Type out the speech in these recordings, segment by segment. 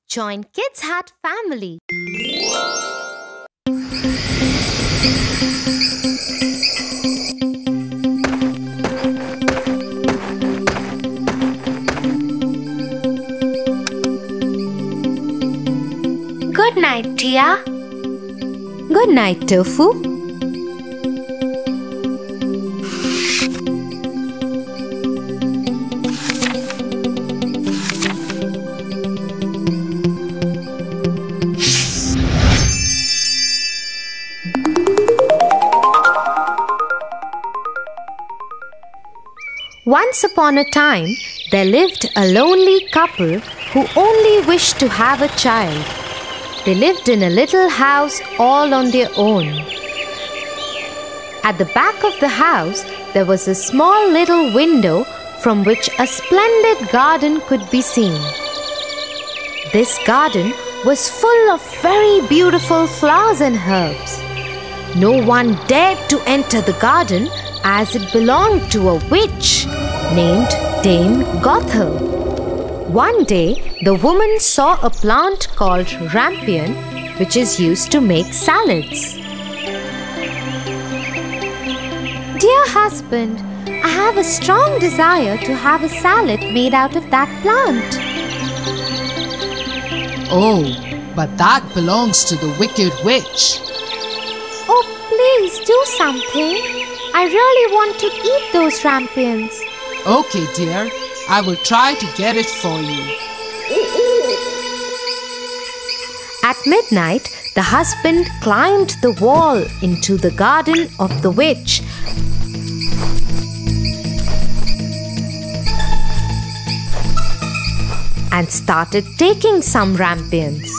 Join Kids Hat family. Good night, Tia. Good night, Tofu. Once upon a time, there lived a lonely couple who only wished to have a child. They lived in a little house all on their own. At the back of the house, there was a small little window from which a splendid garden could be seen. This garden was full of very beautiful flowers and herbs. No one dared to enter the garden as it belonged to a witch named Dame Gothel. One day, the woman saw a plant called rampion, which is used to make salads. Dear husband, I have a strong desire to have a salad made out of that plant. Oh, but that belongs to the wicked witch. Oh, please do something. I really want to eat those rampions. Okay, dear. I will try to get it for you. At midnight, the husband climbed the wall into the garden of the witch and started taking some rampions.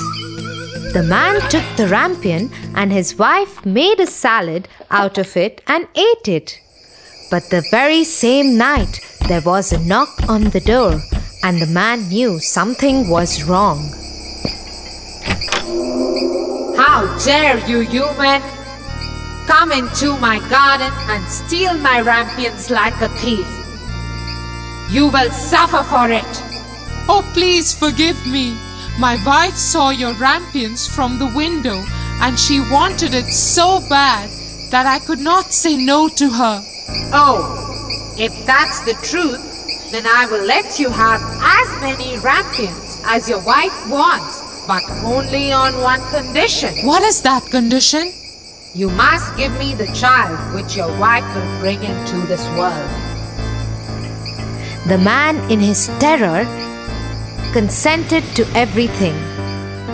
The man took the rampion and his wife made a salad out of it and ate it. But the very same night, there was a knock on the door and the man knew something was wrong. How dare you, human! Come into my garden and steal my rampions like a thief. You will suffer for it. Oh, please forgive me. My wife saw your rampions from the window and she wanted it so bad that I could not say no to her. Oh, if that's the truth, then I will let you have as many rampions as your wife wants, but only on one condition. What is that condition? You must give me the child which your wife will bring into this world. The man, in his terror, consented to everything.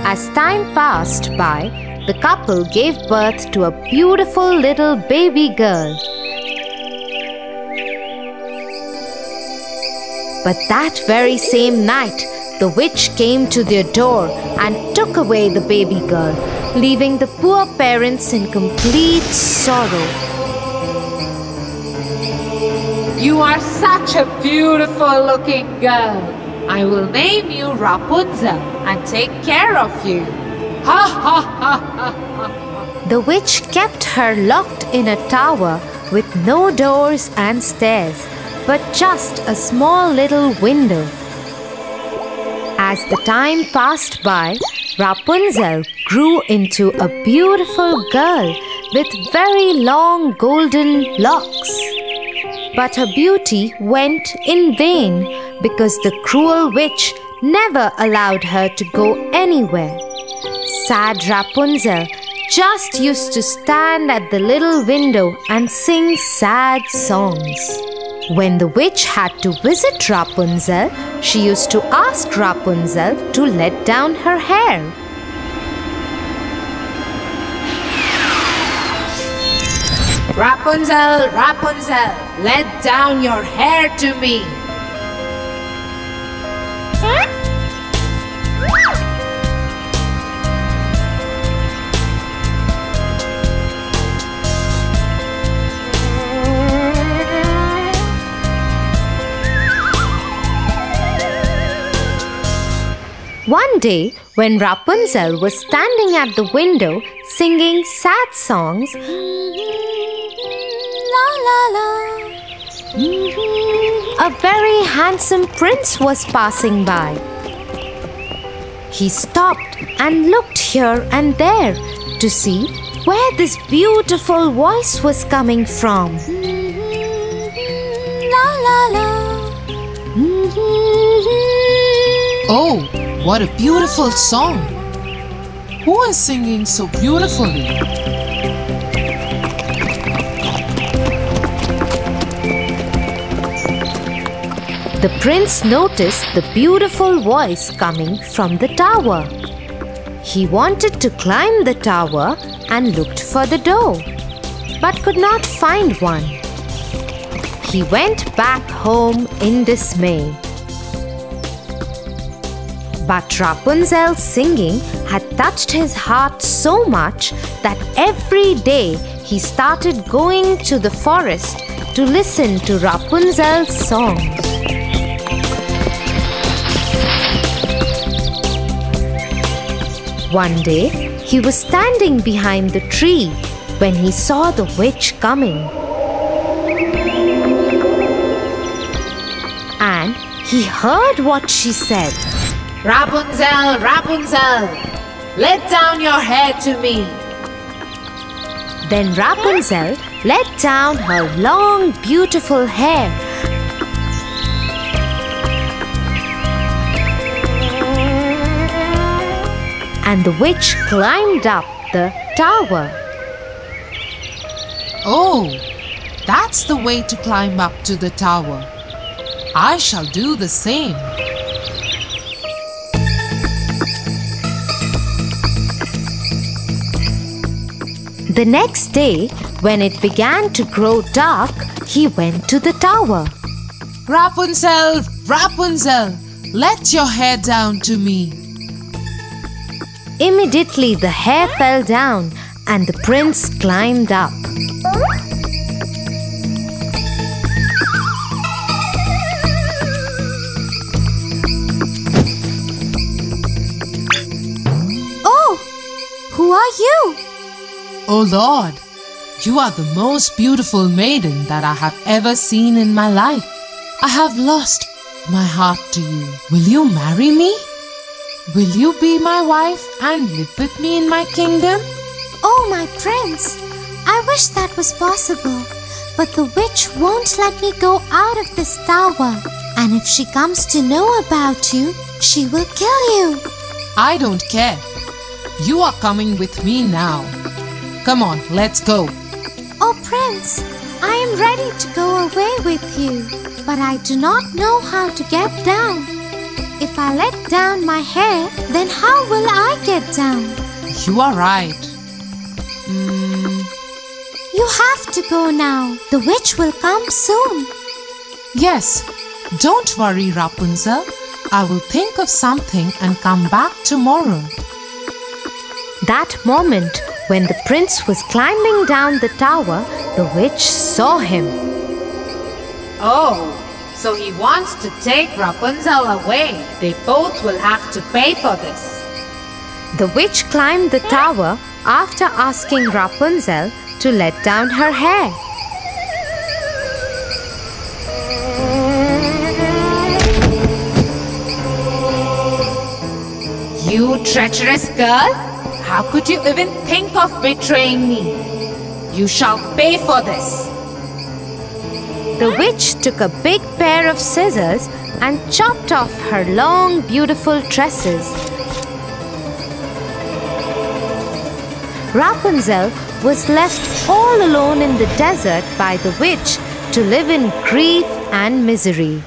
As time passed by, the couple gave birth to a beautiful little baby girl. But that very same night, the witch came to their door and took away the baby girl, leaving the poor parents in complete sorrow. You are such a beautiful looking girl. I will name you Rapunzel and take care of you. Ha ha ha ha ha. The witch kept her locked in a tower with no doors and stairs, but just a small little window. As the time passed by, Rapunzel grew into a beautiful girl with very long golden locks. But her beauty went in vain because the cruel witch never allowed her to go anywhere. Sad Rapunzel just used to stand at the little window and sing sad songs. When the witch had to visit Rapunzel, she used to ask Rapunzel to let down her hair. Rapunzel, Rapunzel, let down your hair to me. One day, when Rapunzel was standing at the window singing sad songs, la la la, a very handsome prince was passing by. He stopped and looked here and there to see where this beautiful voice was coming from. La la la. Oh, what a beautiful song! Who is singing so beautifully? The prince noticed the beautiful voice coming from the tower. He wanted to climb the tower and looked for the door, but could not find one. He went back home in dismay. But Rapunzel's singing had touched his heart so much that every day he started going to the forest to listen to Rapunzel's songs. One day, he was standing behind the tree when he saw the witch coming. And he heard what she said. Rapunzel, Rapunzel, let down your hair to me. Then Rapunzel let down her long, beautiful hair. And the witch climbed up the tower. Oh, that's the way to climb up to the tower. I shall do the same. The next day, when it began to grow dark, he went to the tower. Rapunzel, Rapunzel, let your hair down to me. Immediately the hair fell down and the prince climbed up. Oh, who are you? Oh Lord, you are the most beautiful maiden that I have ever seen in my life. I have lost my heart to you. Will you marry me? Will you be my wife and live with me in my kingdom? Oh, my prince, I wish that was possible. But the witch won't let me go out of this tower. And if she comes to know about you, she will kill you. I don't care. You are coming with me now. Come on, let's go. Oh, prince, I am ready to go away with you. But I do not know how to get down. If I let down my hair, then how will I get down? You are right. You have to go now. The witch will come soon. Yes, don't worry, Rapunzel. I will think of something and come back tomorrow. That moment, when the prince was climbing down the tower, the witch saw him. Oh, so he wants to take Rapunzel away. They both will have to pay for this. The witch climbed the tower after asking Rapunzel to let down her hair. You treacherous girl! How could you even think of betraying me? You shall pay for this. The witch took a big pair of scissors and chopped off her long, beautiful tresses. Rapunzel was left all alone in the desert by the witch to live in grief and misery.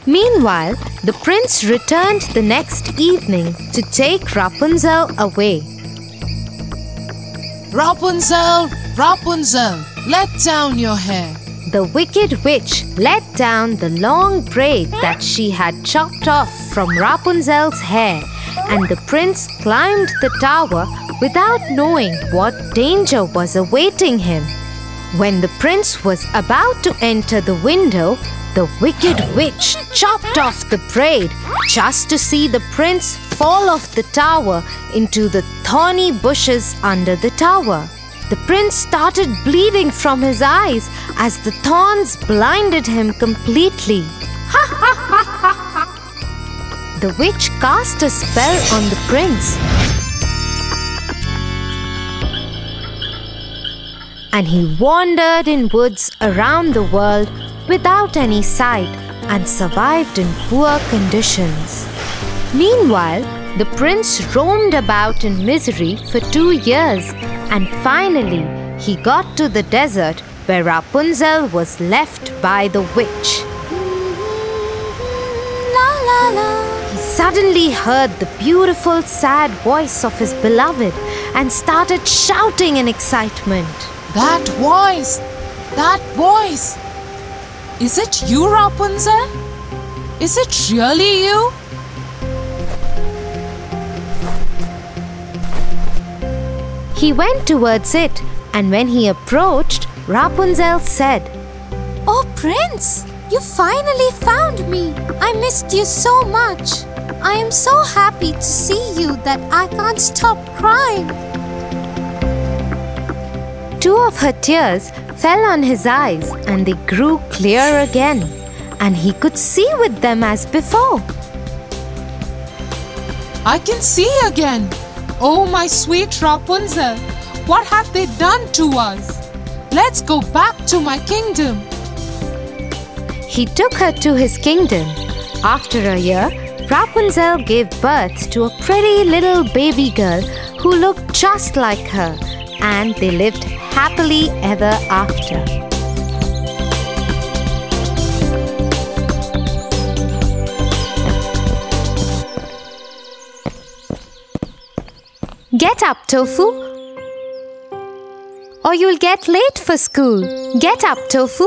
Meanwhile, the prince returned the next evening to take Rapunzel away. Rapunzel, Rapunzel, let down your hair. The wicked witch let down the long braid that she had chopped off from Rapunzel's hair, and the prince climbed the tower without knowing what danger was awaiting him. When the prince was about to enter the window, the wicked witch chopped off the braid just to see the prince fall off the tower into the thorny bushes under the tower. The prince started bleeding from his eyes as the thorns blinded him completely. the witch cast a spell on the prince. And he wandered in woods around the world without any sight and survived in poor conditions. Meanwhile, the prince roamed about in misery for 2 years, and finally he got to the desert where Rapunzel was left by the witch. La la la. He suddenly heard the beautiful, sad voice of his beloved and started shouting in excitement. That voice! That voice! Is it you, Rapunzel? Is it really you? He went towards it, and when he approached, Rapunzel said, Oh, Prince, you finally found me. I missed you so much. I am so happy to see you that I can't stop crying. 2 of her tears fell on his eyes, and they grew clear again, and he could see with them as before. I can see again. Oh, my sweet Rapunzel, what have they done to us? Let's go back to my kingdom. He took her to his kingdom. After a year, Rapunzel gave birth to a pretty little baby girl who looked just like her, and they lived happily ever after. Get up, Tofu, or you'll get late for school. Get up, Tofu.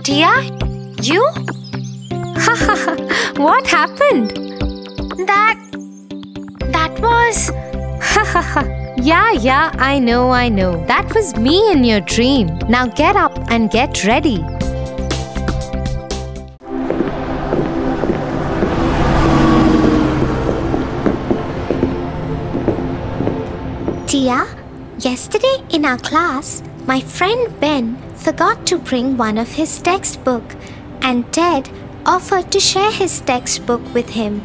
Tia, you? What happened? That was... Yeah, I know. That was me in your dream. Now get up and get ready. Tia, yesterday in our class, my friend Ben forgot to bring one of his textbooks, and Ted offered to share his textbook with him.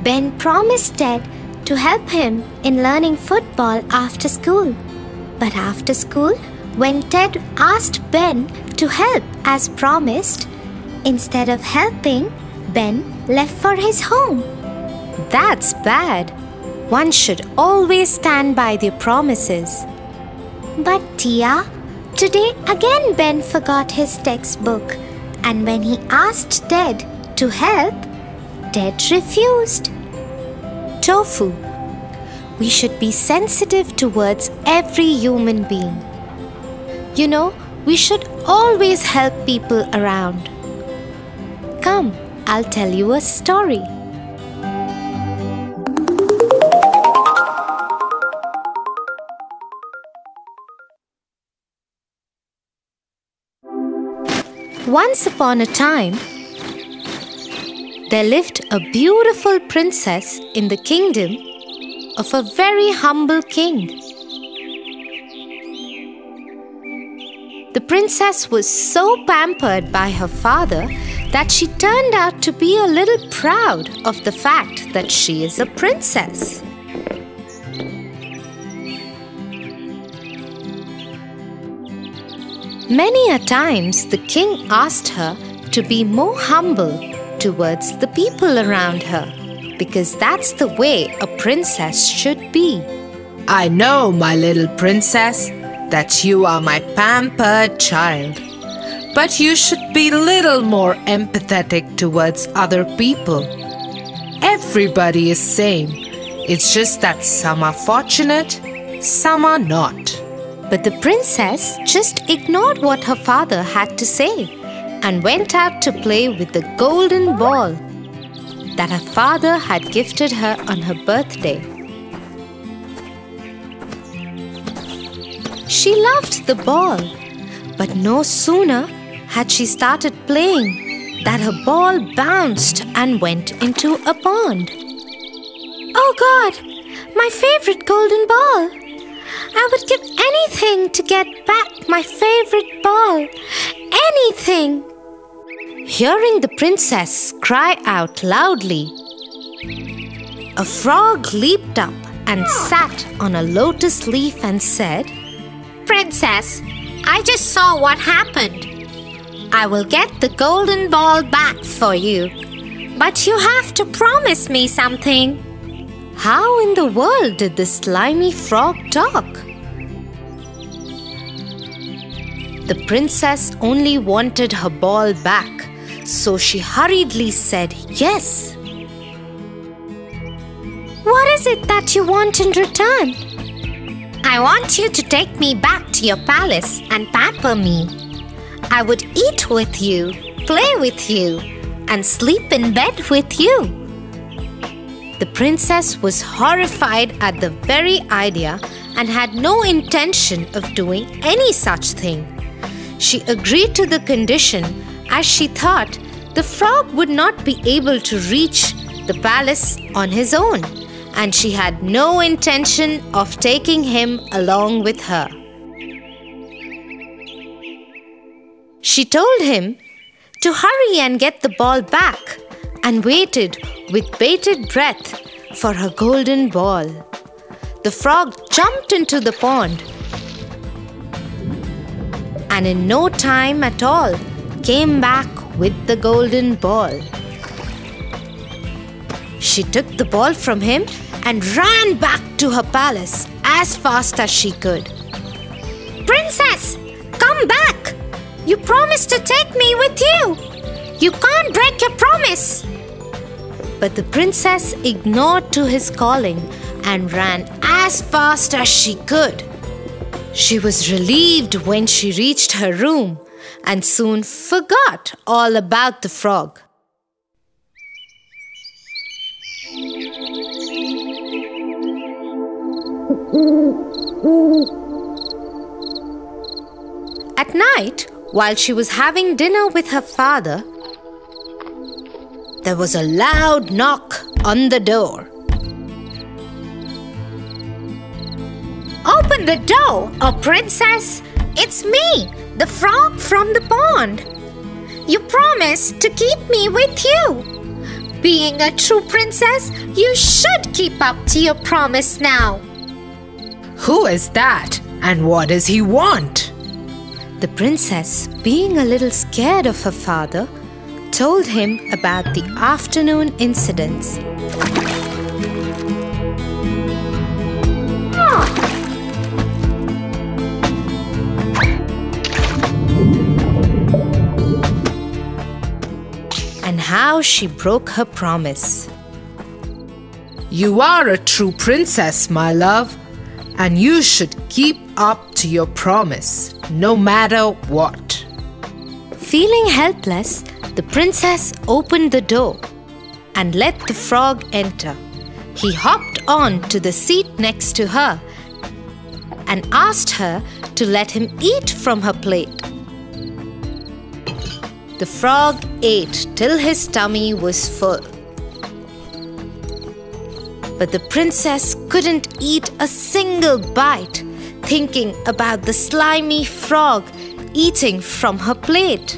Ben promised Ted to help him in learning football after school. But after school, when Ted asked Ben to help as promised, instead of helping, Ben left for his home. That's bad. One should always stand by their promises. But Tia, today again Ben forgot his textbook, and when he asked Ted to help, Ted refused. Tofu, we should be sensitive towards every human being. You know, we should always help people around. Come, I'll tell you a story. Once upon a time, there lived a beautiful princess in the kingdom of a very humble king. The princess was so pampered by her father that she turned out to be a little proud of the fact that she is a princess. Many a times the king asked her to be more humble towards the people around her, because that's the way a princess should be. I know, my little princess, that you are my pampered child, but you should be a little more empathetic towards other people. Everybody is same. It's just that some are fortunate, some are not. But the princess just ignored what her father had to say and went out to play with the golden ball that her father had gifted her on her birthday. She loved the ball, but no sooner had she started playing that her ball bounced and went into a pond. Oh God, my favorite golden ball! I would give anything to get back my favorite ball. Anything! Hearing the princess cry out loudly, a frog leaped up and sat on a lotus leaf and said, Princess, I just saw what happened. I will get the golden ball back for you. But you have to promise me something. How in the world did the slimy frog talk? The princess only wanted her ball back, so she hurriedly said yes. What is it that you want in return? I want you to take me back to your palace and pamper me. I would eat with you, play with you, and sleep in bed with you. The princess was horrified at the very idea and had no intention of doing any such thing. She agreed to the condition as she thought the frog would not be able to reach the palace on his own, and she had no intention of taking him along with her. She told him to hurry and get the ball back and waited with bated breath for her golden ball. The frog jumped into the pond and in no time at all came back with the golden ball. She took the ball from him and ran back to her palace as fast as she could. Princess, come back! You promised to take me with you. You can't break your promise. But the princess ignored to his calling and ran as fast as she could. She was relieved when she reached her room and soon forgot all about the frog. At night, while she was having dinner with her father, there was a loud knock on the door. Open the door, oh princess! It's me, the frog from the pond. You promised to keep me with you. Being a true princess, you should keep up to your promise now. Who is that, and what does he want? The princess, being a little scared of her father, told him about the afternoon incidents. And how she broke her promise. You are a true princess, my love, and you should keep up to your promise, no matter what. Feeling helpless, the princess opened the door and let the frog enter. He hopped on to the seat next to her and asked her to let him eat from her plate. The frog ate till his tummy was full. But the princess couldn't eat a single bite, thinking about the slimy frog eating from her plate.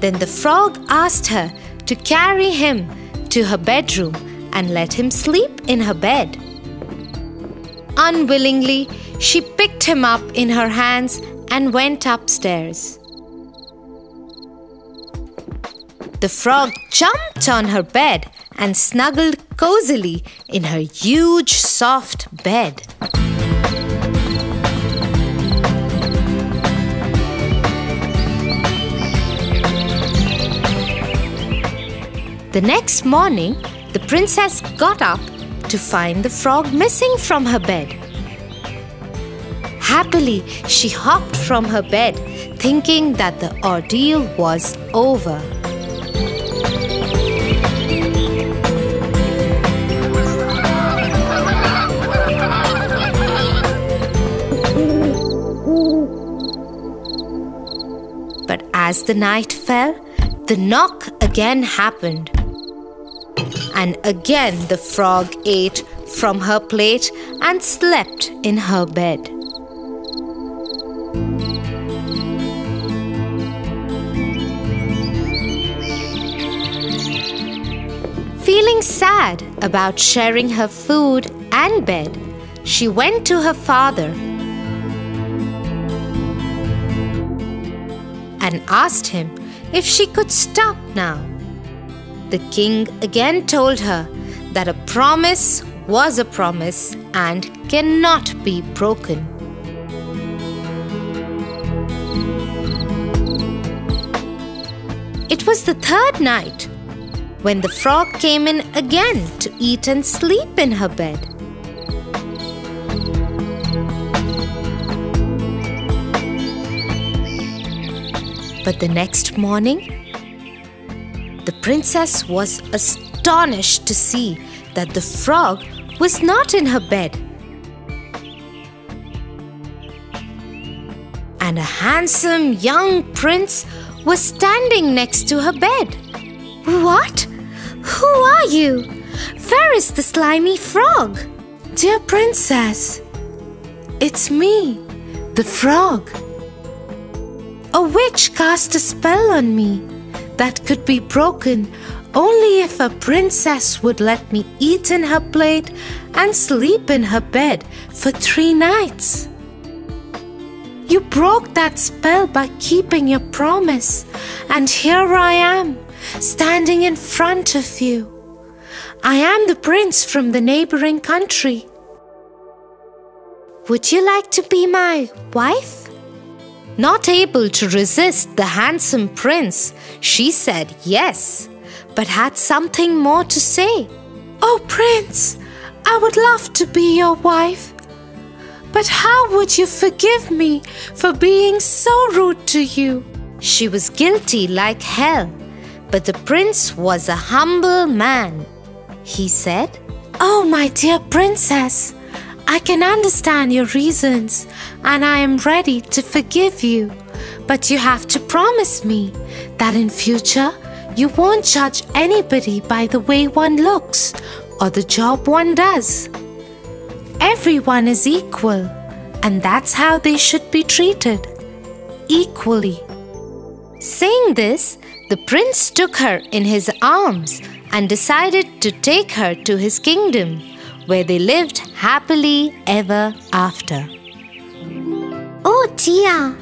Then the frog asked her to carry him to her bedroom and let him sleep in her bed. Unwillingly, she picked him up in her hands and went upstairs. The frog jumped on her bed and snuggled cozily in her huge, soft bed. The next morning, the princess got up to find the frog missing from her bed. Happily, she hopped from her bed, thinking that the ordeal was over. But as the night fell, the knock again happened. And again the frog ate from her plate and slept in her bed. Feeling sad about sharing her food and bed, she went to her father and asked him if she could stop now. The king again told her that a promise was a promise and cannot be broken. It was the third night when the frog came in again to eat and sleep in her bed. But the next morning, the princess was astonished to see that the frog was not in her bed. And a handsome young prince was standing next to her bed. What? Who are you? Where is the slimy frog? Dear princess, it's me, the frog. A witch cast a spell on me that could be broken only if a princess would let me eat in her plate and sleep in her bed for 3 nights. You broke that spell by keeping your promise, and here I am, standing in front of you. I am the prince from the neighboring country. Would you like to be my wife? Not able to resist the handsome prince, she said yes, but had something more to say. Oh, prince, I would love to be your wife. But how would you forgive me for being so rude to you? She was guilty like hell, but the prince was a humble man. He said, Oh, my dear princess, I can understand your reasons and I am ready to forgive you. But you have to promise me that in future you won't judge anybody by the way one looks or the job one does. Everyone is equal, and that's how they should be treated, equally. Saying this, the prince took her in his arms and decided to take her to his kingdom, where they lived happily ever after. Oh dear,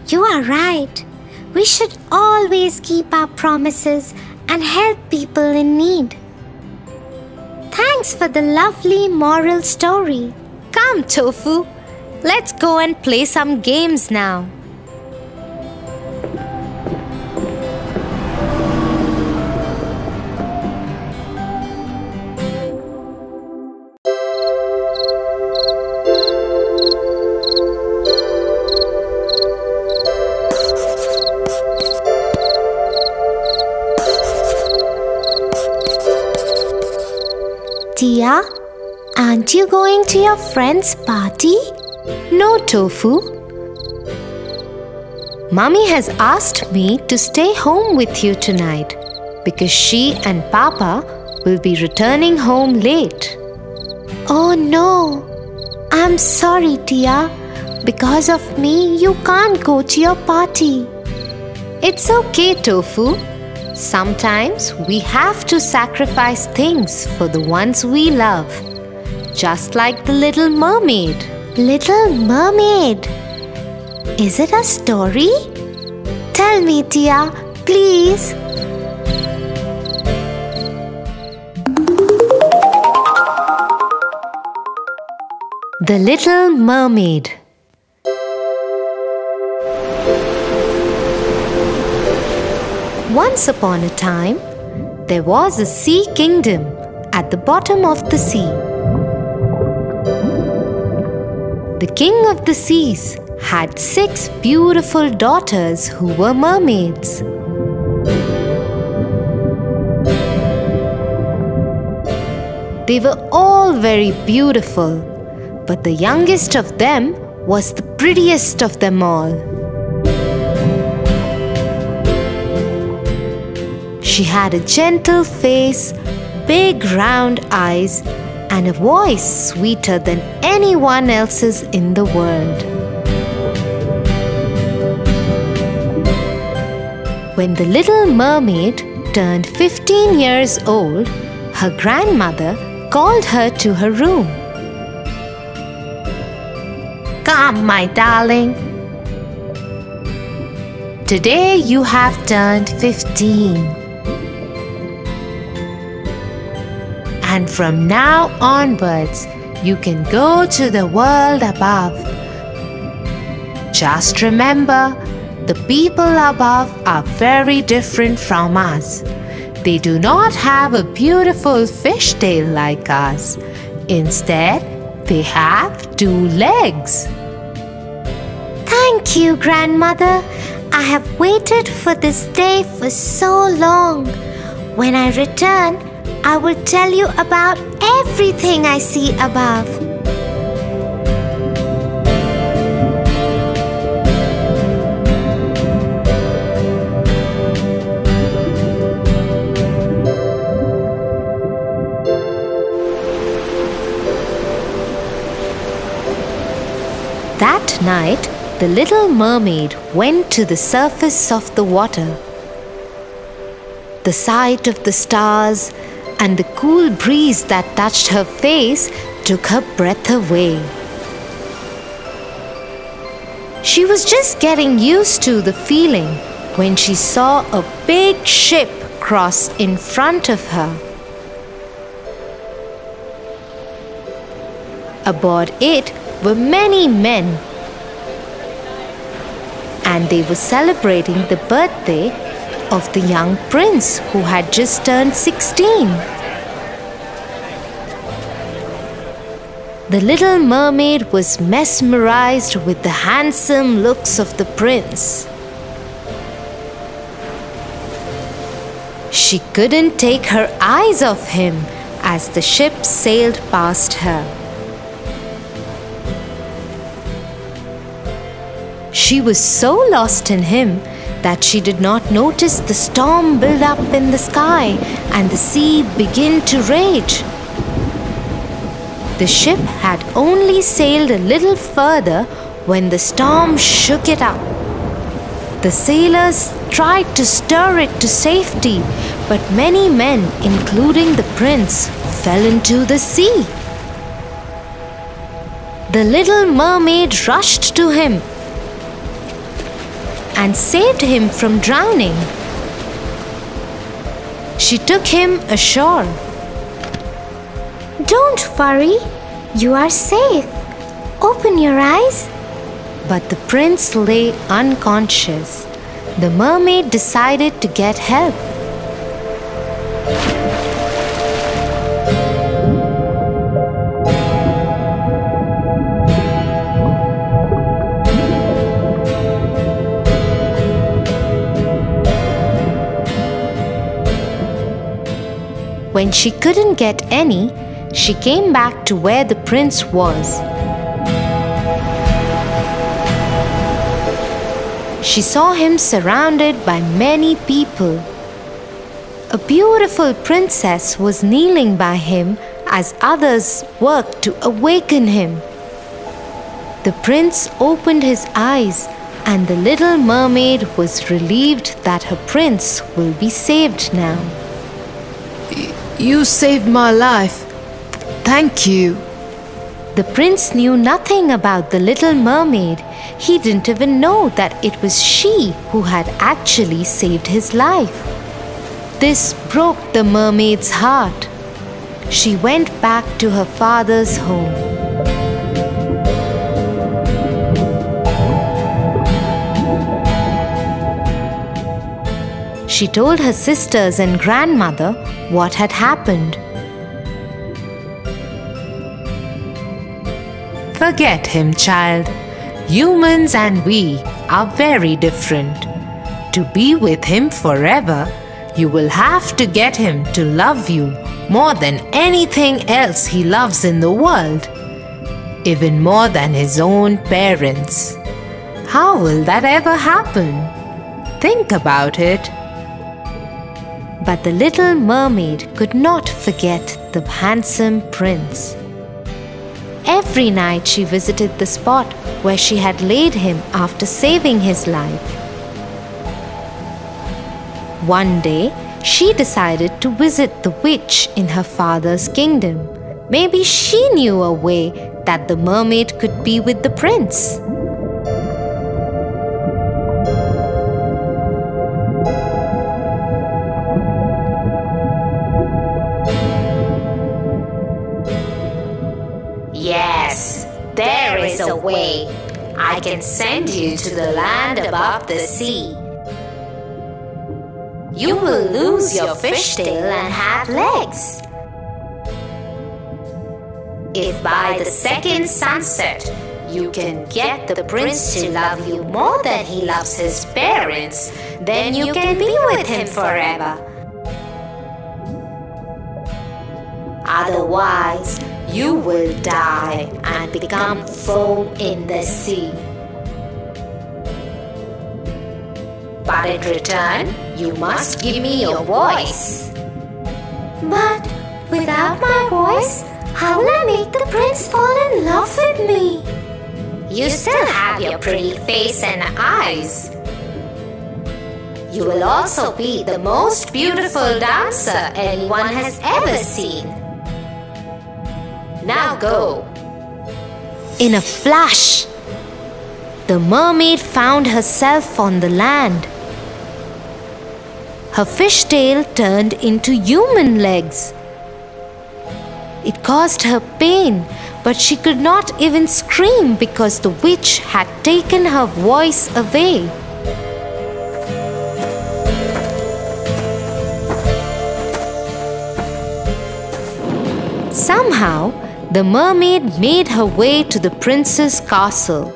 you are right. We should always keep our promises and help people in need. Thanks for the lovely moral story. Come, Tofu, let's go and play some games now. Tia, aren't you going to your friend's party? No, Tofu. Mummy has asked me to stay home with you tonight because she and Papa will be returning home late. Oh no, I'm sorry, Tia. Because of me, you can't go to your party. It's okay, Tofu. Sometimes we have to sacrifice things for the ones we love. Just like the Little Mermaid. Little Mermaid? Is it a story? Tell me, Tia, please. The Little Mermaid. Once upon a time, there was a sea kingdom at the bottom of the sea. The king of the seas had 6 beautiful daughters who were mermaids. They were all very beautiful, but the youngest of them was the prettiest of them all. She had a gentle face, big round eyes, and a voice sweeter than anyone else's in the world. When the Little Mermaid turned 15 years old, her grandmother called her to her room. "Come, my darling. Today you have turned 15. And from now onwards, you can go to the world above. Just remember, the people above are very different from us. They do not have a beautiful fishtail like us. Instead, they have 2 legs." Thank you, Grandmother. I have waited for this day for so long. When I return, I will tell you about everything I see above. That night, the little mermaid went to the surface of the water. The sight of the stars and the cool breeze that touched her face took her breath away. She was just getting used to the feeling when she saw a big ship cross in front of her. Aboard it were many men, and they were celebrating the birthday of the young prince who had just turned 16. The little mermaid was mesmerized with the handsome looks of the prince. She couldn't take her eyes off him as the ship sailed past her. She was so lost in him that she did not notice the storm build up in the sky and the sea begin to rage. The ship had only sailed a little further when the storm shook it up. The sailors tried to stir it to safety, but many men, including the prince, fell into the sea. The little mermaid rushed to him and saved him from drowning. She took him ashore. Don't worry, you are safe. Open your eyes. But the prince lay unconscious. The mermaid decided to get help. When she couldn't get any, she came back to where the prince was. She saw him surrounded by many people. A beautiful princess was kneeling by him as others worked to awaken him. The prince opened his eyes, and the little mermaid was relieved that her prince will be saved now. You saved my life. Thank you. The prince knew nothing about the little mermaid. He didn't even know that it was she who had actually saved his life. This broke the mermaid's heart. She went back to her father's home. She told her sisters and grandmother what had happened. Forget him, child. Humans and we are very different. To be with him forever, you will have to get him to love you more than anything else he loves in the world, even more than his own parents. How will that ever happen? Think about it. But the little mermaid could not forget the handsome prince. Every night she visited the spot where she had laid him after saving his life. One day, she decided to visit the witch in her father's kingdom. Maybe she knew a way that the mermaid could be with the prince. Yes, there is a way. I can send you to the land above the sea. You will lose your fishtail and have legs. If by the second sunset you can get the prince to love you more than he loves his parents, then you can be with him forever. Otherwise, you will die and become foam in the sea. But in return, you must give me your voice. But without my voice, how will I make the prince fall in love with me? You still have your pretty face and eyes. You will also be the most beautiful dancer anyone has ever seen. Now go. In a flash, the mermaid found herself on the land. Her fishtail turned into human legs. It caused her pain, but she could not even scream because the witch had taken her voice away. Somehow, the mermaid made her way to the prince's castle.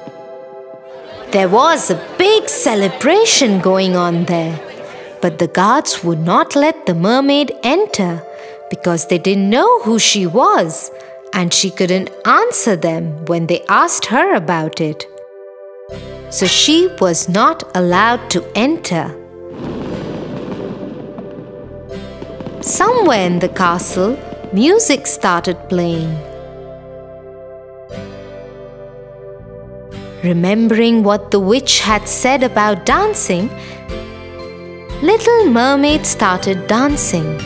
There was a big celebration going on there, but the guards would not let the mermaid enter because they didn't know who she was, and she couldn't answer them when they asked her about it. So she was not allowed to enter. Somewhere in the castle, music started playing. Remembering what the witch had said about dancing, Little Mermaid started dancing.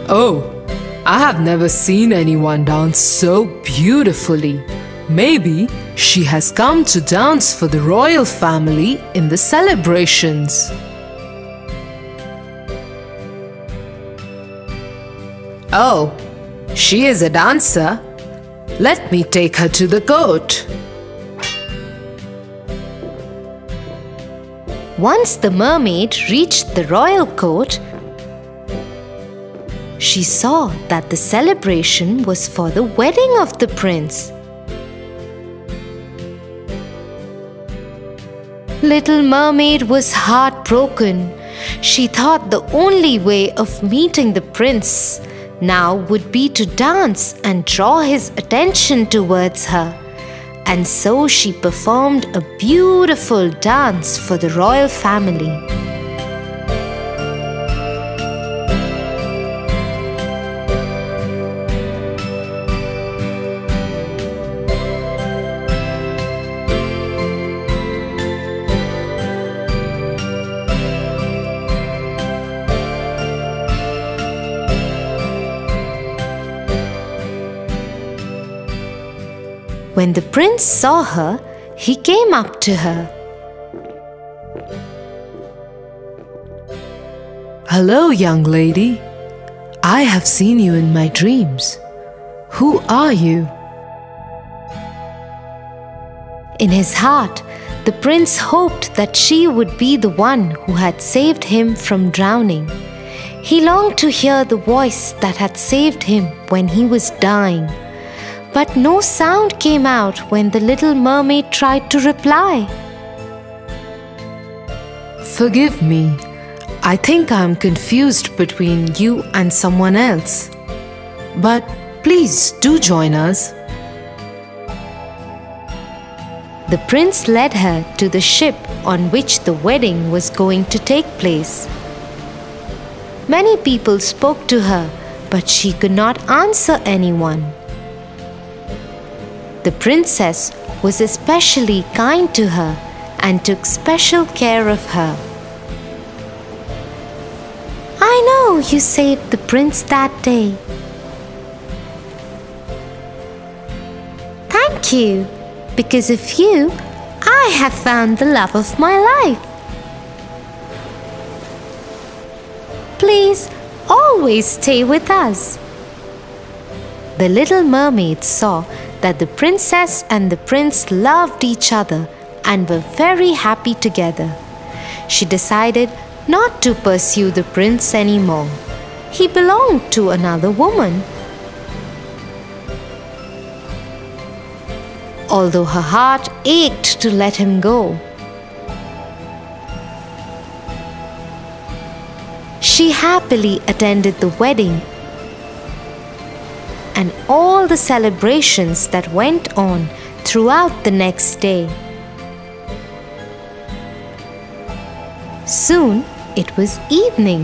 Oh, I have never seen anyone dance so beautifully. Maybe she has come to dance for the royal family in the celebrations. Oh, she is a dancer. Let me take her to the court. Once the mermaid reached the royal court, she saw that the celebration was for the wedding of the prince. Little Mermaid was heartbroken. She thought the only way of meeting the prince now would be to dance and draw his attention towards her. And so she performed a beautiful dance for the royal family. When the prince saw her, he came up to her. Hello, young lady. I have seen you in my dreams. Who are you? In his heart, the prince hoped that she would be the one who had saved him from drowning. He longed to hear the voice that had saved him when he was dying. But no sound came out when the little mermaid tried to reply. Forgive me. I think I'm confused between you and someone else. But please do join us. The prince led her to the ship on which the wedding was going to take place. Many people spoke to her, but she could not answer anyone. The princess was especially kind to her and took special care of her. I know you saved the prince that day. Thank you. Because of you, I have found the love of my life. Please always stay with us. The little mermaid saw that the princess and the prince loved each other and were very happy together. She decided not to pursue the prince anymore. He belonged to another woman. Although her heart ached to let him go, she happily attended the wedding and all the celebrations that went on throughout the next day. Soon it was evening.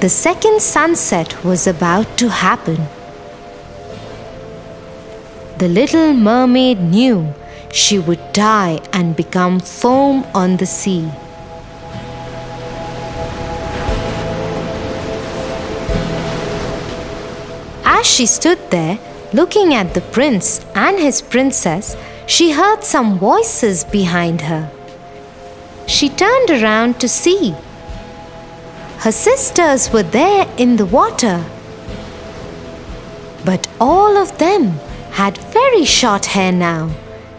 The second sunset was about to happen. The little mermaid knew she would die and become foam on the sea. As she stood there looking at the prince and his princess, she heard some voices behind her. She turned around to see. Her sisters were there in the water. But all of them had very short hair now,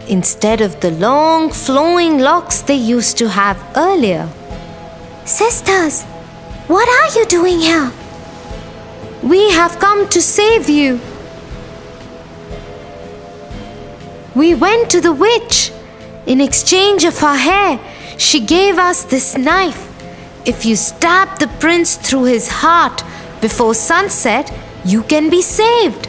instead of the long flowing locks they used to have earlier. Sisters, what are you doing here? We have come to save you. We went to the witch. In exchange of our hair, she gave us this knife. If you stab the prince through his heart before sunset, you can be saved.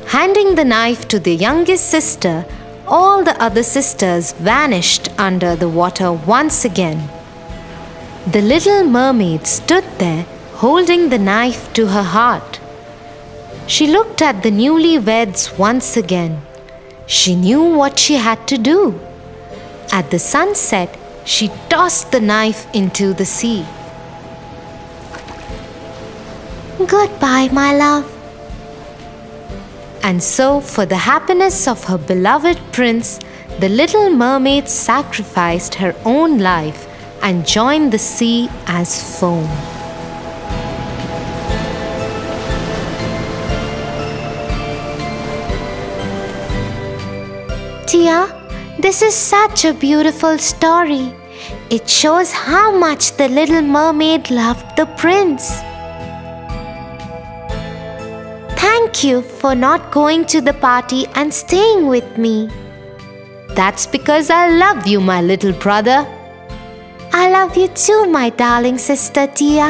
Handing the knife to the youngest sister, all the other sisters vanished under the water once again. The little mermaid stood there holding the knife to her heart. She looked at the newlyweds once again. She knew what she had to do. At the sunset, she tossed the knife into the sea. Goodbye, my love. And so, for the happiness of her beloved prince, the little mermaid sacrificed her own life and joined the sea as foam. Tia, this is such a beautiful story. It shows how much the little mermaid loved the prince. Thank you for not going to the party and staying with me. That's because I love you, my little brother. I love you too, my darling sister Tia.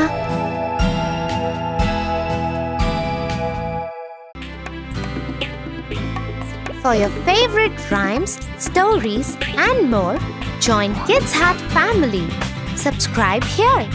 For your favorite rhymes, stories and more, join Kids Hut family. Subscribe here.